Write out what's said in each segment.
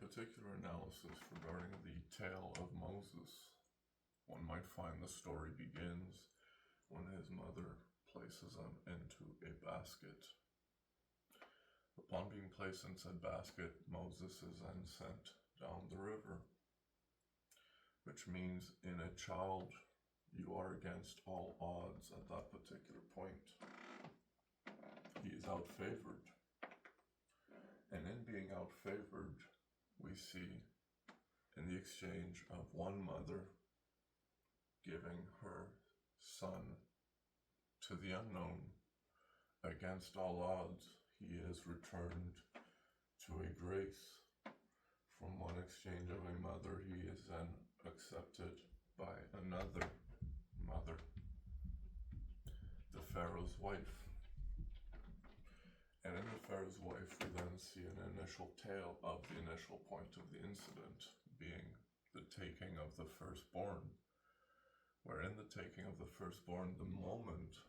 particular analysis regarding the tale of Moses, one might find the story begins when his mother places him into a basket. Upon being placed in said basket, Moses is then sent down the river, which means in a child you are against all odds at that particular point. He is outfavored. And in being outfavored, we see in the exchange of one mother giving her son to the unknown, against all odds, he is returned to a grace. From one exchange of a mother, he is then accepted by another mother, the Pharaoh's wife. And in the Pharaoh's wife, we then see an initial tale of the initial point of the incident, being the taking of the firstborn. Where in the taking of the firstborn, the moment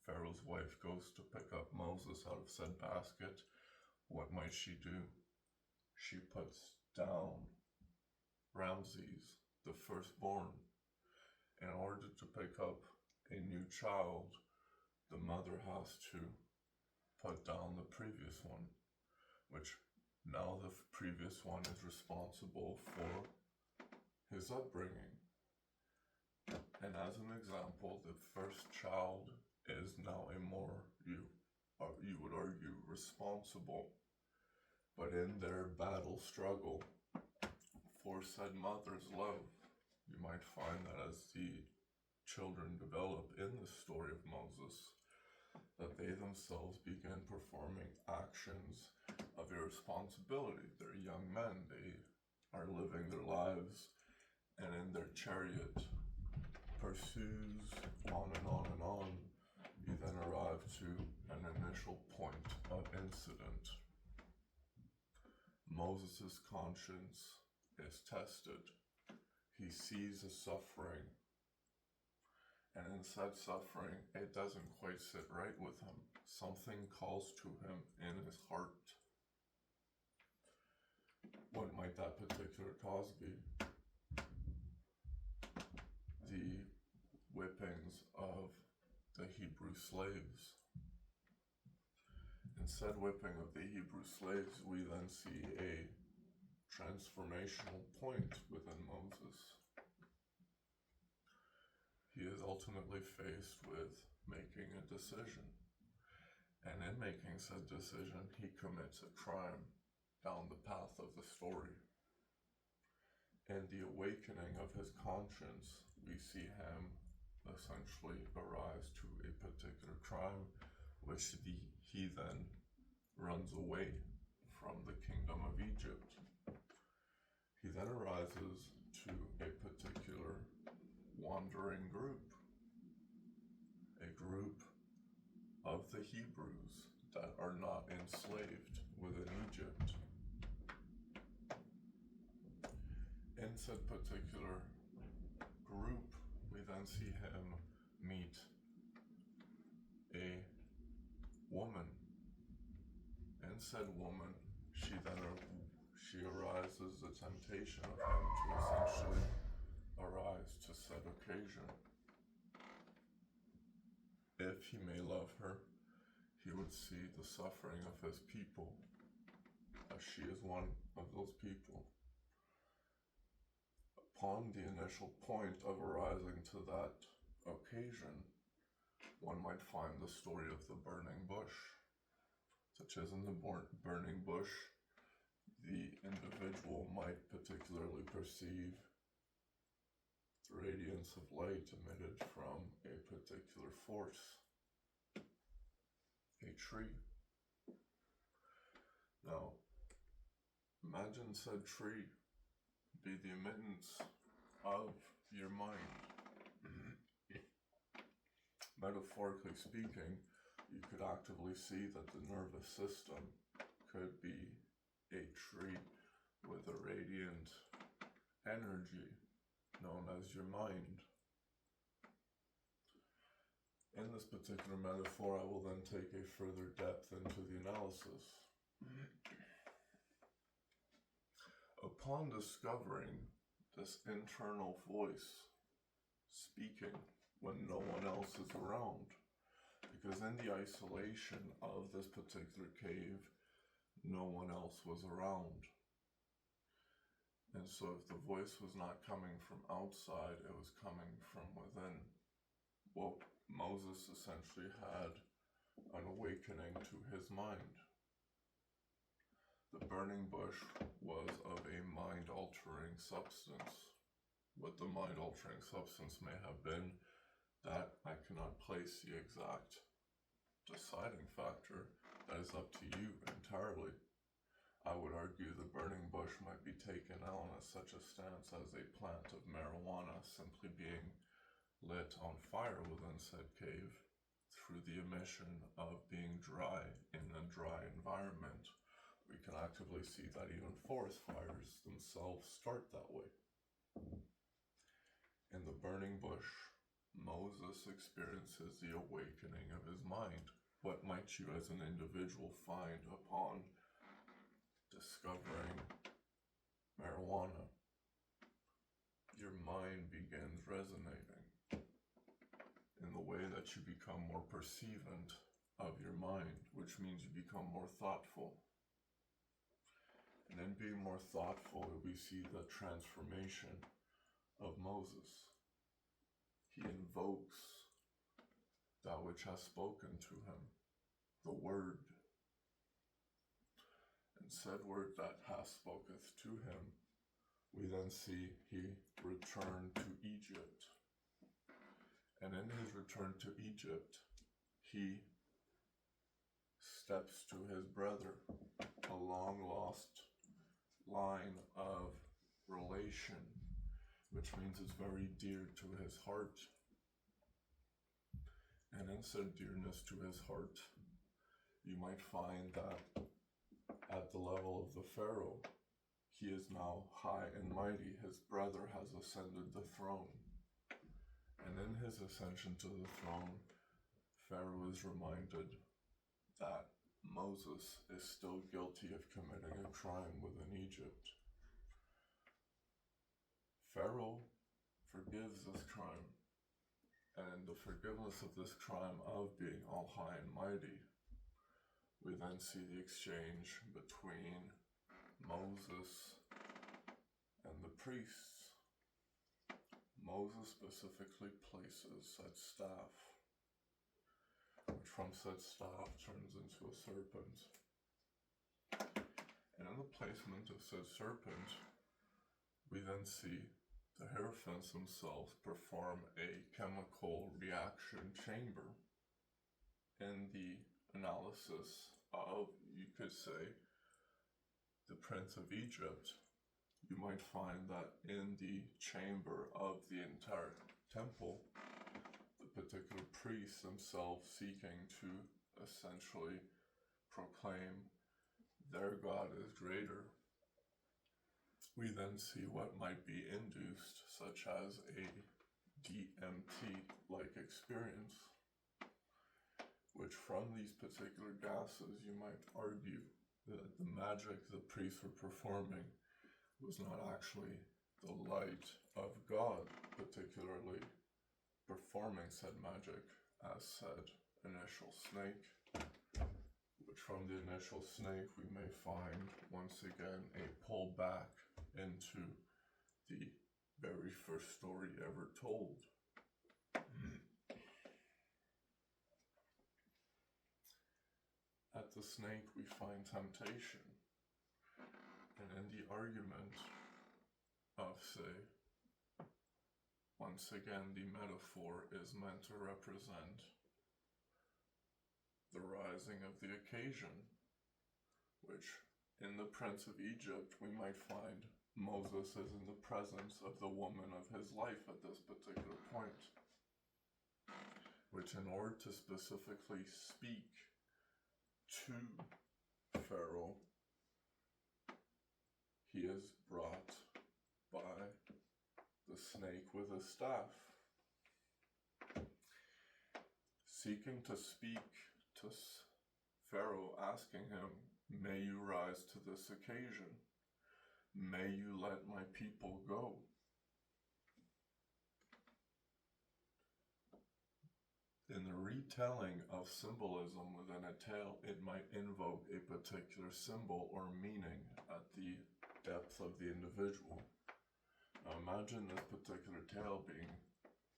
Pharaoh's wife goes to pick up Moses out of said basket, what might she do? She puts down Ramses, the firstborn. In order to pick up a new child, the mother has to put down the previous one, which now the previous one is responsible for his upbringing. And as an example, the first child is now a more, you would argue, responsible. But in their battle struggle for said mother's love, you might find that as the children develop in the story of Moses, that they themselves begin performing actions of irresponsibility. They're young men, they are living their lives, and in their chariot pursues on and on and on, you then arrive to an initial point of incident. Moses' conscience is tested. He sees a suffering, and in said suffering, it doesn't quite sit right with him. Something calls to him in his heart. What might that particular cause be? The whippings of the Hebrew slaves. In said whipping of the Hebrew slaves, we then see a transformational point within Moses. He is ultimately faced with making a decision. And in making said decision, he commits a crime down the path of the story. In the awakening of his conscience, we see him essentially arise to a particular crime, which he then runs away from the kingdom of Egypt. He then arises to a particular wandering group, a group of the Hebrews that are not enslaved within Egypt. In said particular group, we then see him meet a woman. In said woman, she arises the temptation of him to essentially arise to said occasion. If he may love her, he would see the suffering of his people, as she is one of those people. Upon the initial point of arising to that occasion, one might find the story of the burning bush, such as in the burning bush, the individual might particularly perceive the radiance of light emitted from a particular force, a tree. Now, imagine said tree be the emittance of your mind. Metaphorically speaking, you could actively see that the nervous system could be a tree with a radiant energy known as your mind. In this particular metaphor, I will then take a further depth into the analysis. upon discovering this internal voice speaking when no one else is around, because in the isolation of this particular cave, no one else was around. And so if the voice was not coming from outside, it was coming from within. Well, Moses essentially had an awakening to his mind. The burning bush was of a mind-altering substance. What the mind-altering substance may have been, that I cannot place the exact deciding factor. That is up to you entirely. I would argue the burning bush might be taken on as such a stance as a plant of marijuana simply being lit on fire within said cave through the emission of being dry in a dry environment. We can actively see that even forest fires themselves start that way. In the burning bush, Moses experiences the awakening of his mind. What might you as an individual find upon discovering marijuana? Your mind begins resonating in the way that you become more perceivant of your mind, which means you become more thoughtful. And in being more thoughtful, we see the transformation of Moses. He invokes that which has spoken to him, the word. And said word that hath spoketh to him, we then see he returned to Egypt. And in his return to Egypt, he steps to his brother, a long lost line of relation, which means it's very dear to his heart. And in said dearness to his heart, you might find that at the level of the Pharaoh, he is now high and mighty. His brother has ascended the throne. And in his ascension to the throne, Pharaoh is reminded that Moses is still guilty of committing a crime within Egypt. Pharaoh forgives this crime, and the forgiveness of this crime of being all high and mighty, we then see the exchange between Moses and the priests. Moses specifically places said staff, which from said staff turns into a serpent. And in the placement of said serpent, we then see the Hierophants themselves perform a chemical reaction chamber in the analysis of, you could say, the Prince of Egypt. You might find that in the chamber of the entire temple, the particular priests themselves seeking to essentially proclaim their God is greater. We then see what might be induced, such as a DMT-like experience, which from these particular gases, you might argue that the magic the priests were performing was not actually the light of God, particularly performing said magic as said initial snake, which from the initial snake we may find once again a pullback into the very first story ever told. At the snake we find temptation, and in the argument of, say, once again the metaphor is meant to represent the rising of the occasion, which in the Prince of Egypt we might find Moses is in the presence of the woman of his life at this particular point, which in order to specifically speak to Pharaoh, he is brought by the snake with a staff, seeking to speak to Pharaoh, asking him, may you rise to this occasion? may you let my people go. In the retelling of symbolism within a tale, it might invoke a particular symbol or meaning at the depth of the individual. Now imagine this particular tale being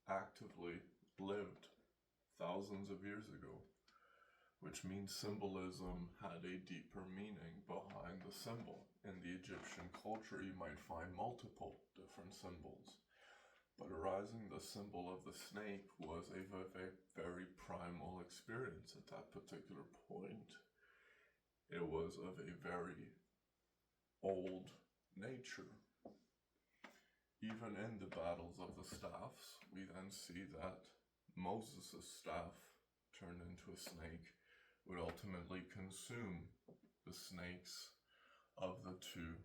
actively lived thousands of years ago, which means symbolism had a deeper meaning behind the symbol. In the Egyptian culture, you might find multiple different symbols. But arising the symbol of the snake was a very primal experience at that particular point. It was of a very old nature. Even in the battles of the staffs, we then see that Moses' staff, turned into a snake, would ultimately consume the snakes of the two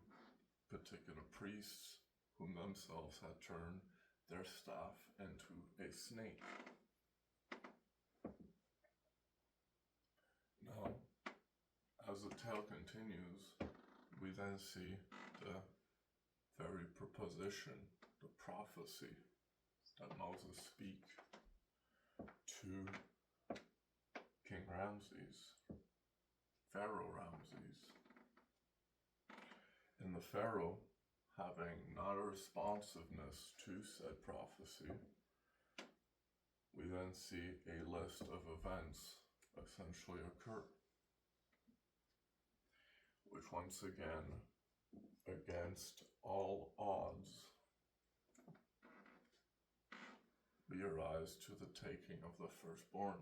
particular priests, whom themselves had turned their staff into a snake. Now, as the tale continues, we then see the very proposition, the prophecy that Moses speaks to King Ramses, Pharaoh Ramses. And the Pharaoh, having not a responsiveness to said prophecy, we then see a list of events essentially occur, which once again, against all odds, we arise to the taking of the firstborn,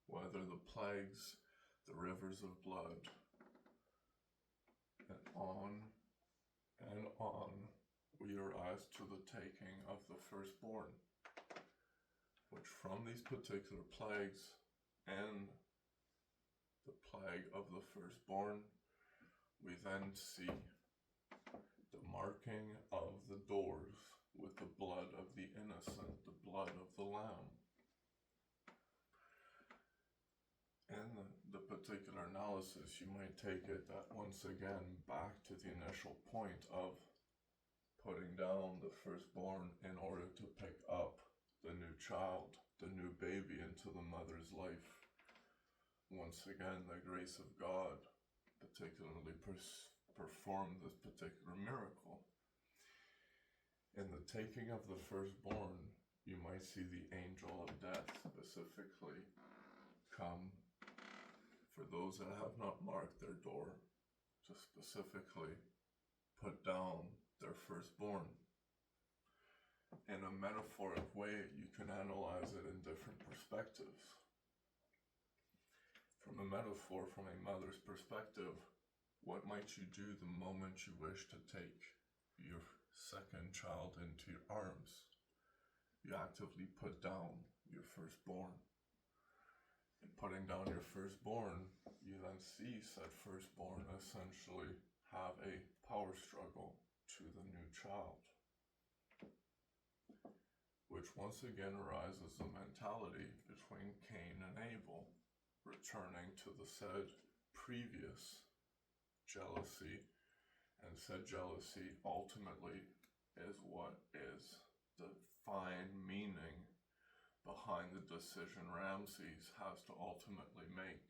whether the plagues, the rivers of blood, and on, we arise to the taking of the firstborn, which from these particular plagues and the plague of the firstborn, we then see the marking of the doors with the blood of the innocent, the blood of the lamb. In the particular analysis, you might take it that once again back to the initial point of putting down the firstborn in order to pick up the new child, the new baby into the mother's life. Once again, the grace of God particularly performed this particular miracle. In the taking of the firstborn, you might see the angel of death specifically come for those that have not marked their door to specifically put down their firstborn. In a metaphoric way, you can analyze it in different perspectives. From a metaphor, from a mother's perspective, what might you do the moment you wish to take your second child into your arms? You actively put down your firstborn. In putting down your firstborn, you then see said firstborn essentially have a power struggle to the new child, which once again arises the mentality between Cain and Abel, returning to the said previous jealousy, and said jealousy ultimately is what is the fine meaning behind the decision Ramses has to ultimately make.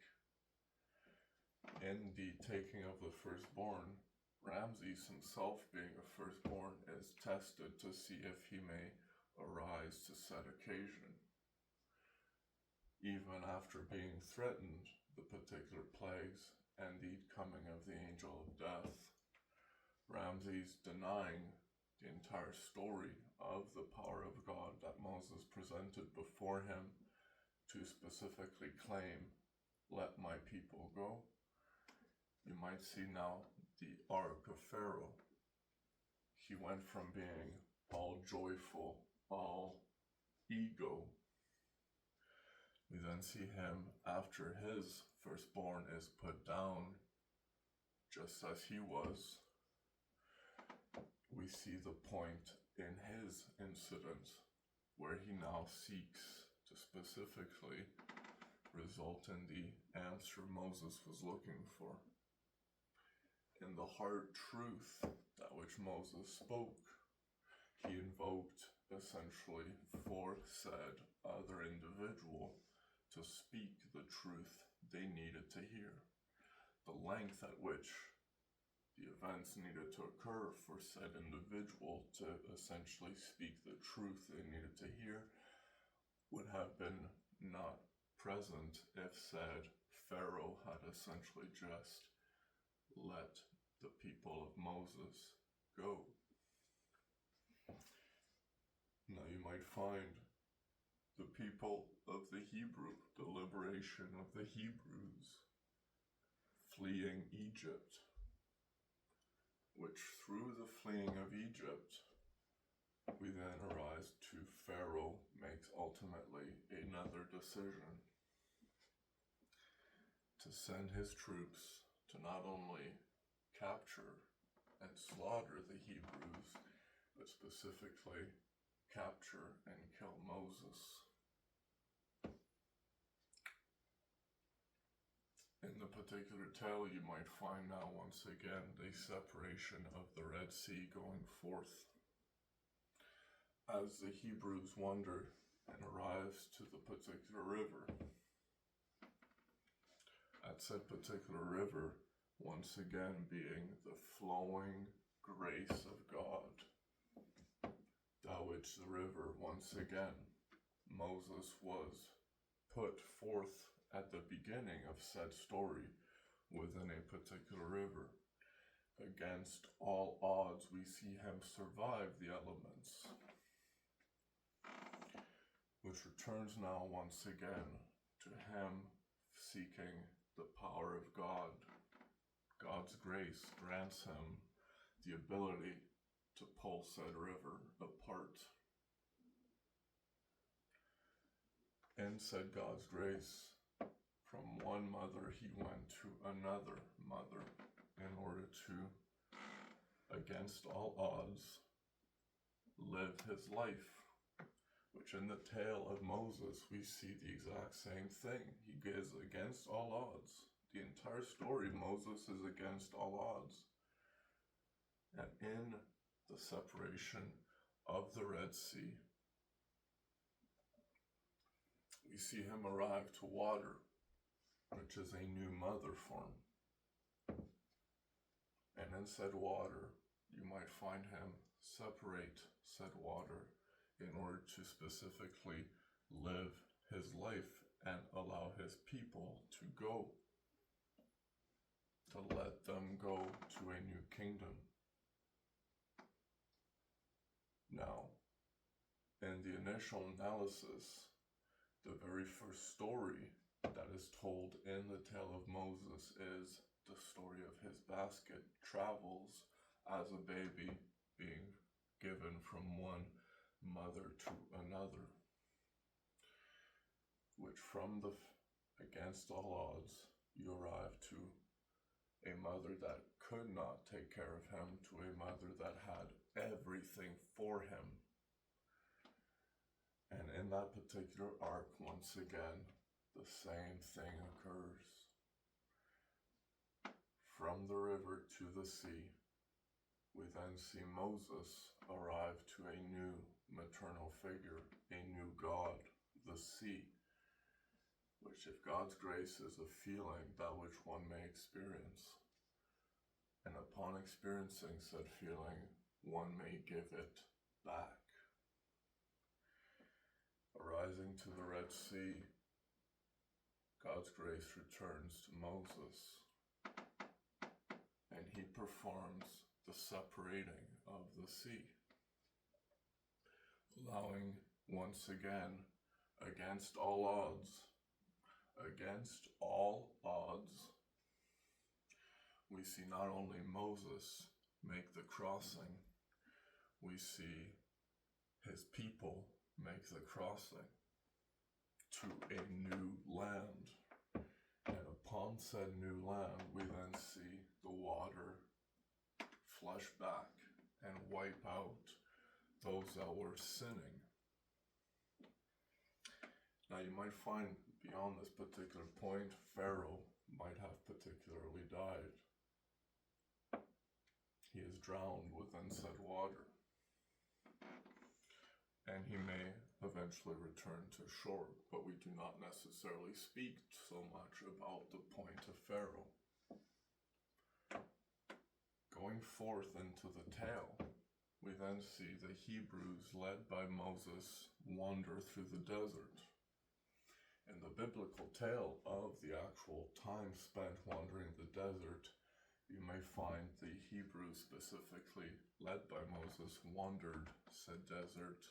In the taking of the firstborn, Ramses himself, being a firstborn, is tested to see if he may arise to said occasion. Even after being threatened, the particular plagues and the coming of the angel of death, Ramses denying the entire story of the power of God that Moses presented before him to specifically claim, let my people go. You might see now the arc of Pharaoh. He went from being all joyful, all ego. We then see him after his firstborn is put down, just as he was. We see the point in his incident where he now seeks to specifically result in the answer Moses was looking for. in the hard truth that which Moses spoke, he invoked essentially for said other individual to speak the truth they needed to hear. The length at which the events needed to occur for said individual to essentially speak the truth they needed to hear would have been not present if said Pharaoh had essentially just let the people of Moses go. Now you might find the people of the liberation of the Hebrews, fleeing Egypt, which through the fleeing of Egypt, we then arise to Pharaoh makes ultimately another decision to send his troops to not only capture and slaughter the Hebrews, but specifically capture and kill Moses. In the particular tale, you might find now once again the separation of the Red Sea going forth. As the Hebrews wander and arrives to the particular river, at said particular river, once again being the flowing grace of God, that which the river, once again, Moses was put forth at the beginning of said story within a particular river. Against all odds, we see him survive the elements, which returns now once again to him seeking the power of God. God's grace grants him the ability to pull said river apart. In said God's grace, from one mother he went to another mother in order to, against all odds, live his life. Which in the tale of Moses, we see the exact same thing. He is against all odds. The entire story, Moses is against all odds. And in the separation of the Red Sea, we see him arrive to water, which is a new mother form. And in said water, you might find him separate said water in order to specifically live his life and allow his people to go, to let them go to a new kingdom. Now, in the initial analysis, the very first story that is told in the tale of Moses is the story of his basket travels as a baby being given from one mother to another, which from the against all odds you arrive to a mother that could not take care of him to a mother that had everything for him. And in that particular arc, once again, the same thing occurs. From the river to the sea, we then see Moses arrive to a new maternal figure, a new God, the sea, which if God's grace is a feeling, that which one may experience. And upon experiencing said feeling, one may give it back. Arising to the Red Sea, God's grace returns to Moses, and he performs the separating of the sea, allowing once again, against all odds, we see not only Moses make the crossing, we see his people make the crossing to a new land. And upon said new land, we then see the water flush back and wipe out those that were sinning. Now you might find beyond this particular point, Pharaoh might have particularly died. he is drowned within said water. And he may eventually return to shore, but we do not necessarily speak so much about the point of Pharaoh. Going forth into the tale, we then see the Hebrews, led by Moses, wander through the desert. In the biblical tale of the actual time spent wandering the desert, you may find the Hebrews specifically, led by Moses, wandered said desert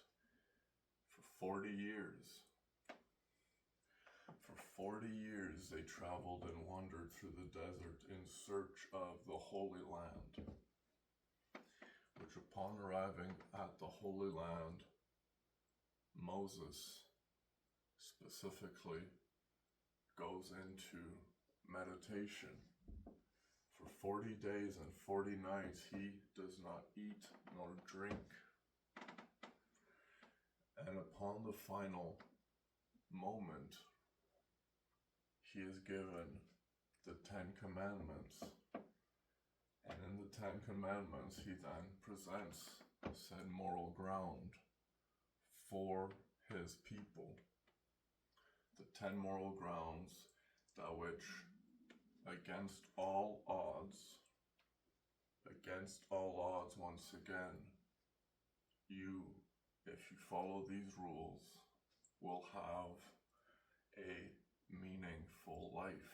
for 40 years. For 40 years they traveled and wandered through the desert in search of the Holy Land, which upon arriving at the Holy Land, Moses specifically goes into meditation. For 40 days and 40 nights he does not eat nor drink. And upon the final moment, he is given the 10 Commandments. And in the 10 Commandments, he then presents said moral ground for his people. The 10 moral grounds that which, against all odds once again, you, if you follow these rules, will have a meaningful life,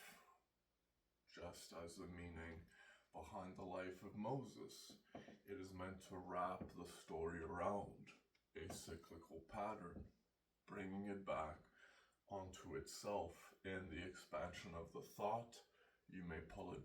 just as the meaning behind the life of Moses. It is meant to wrap the story around a cyclical pattern, bringing it back onto itself in the expansion of the thought. You may pull it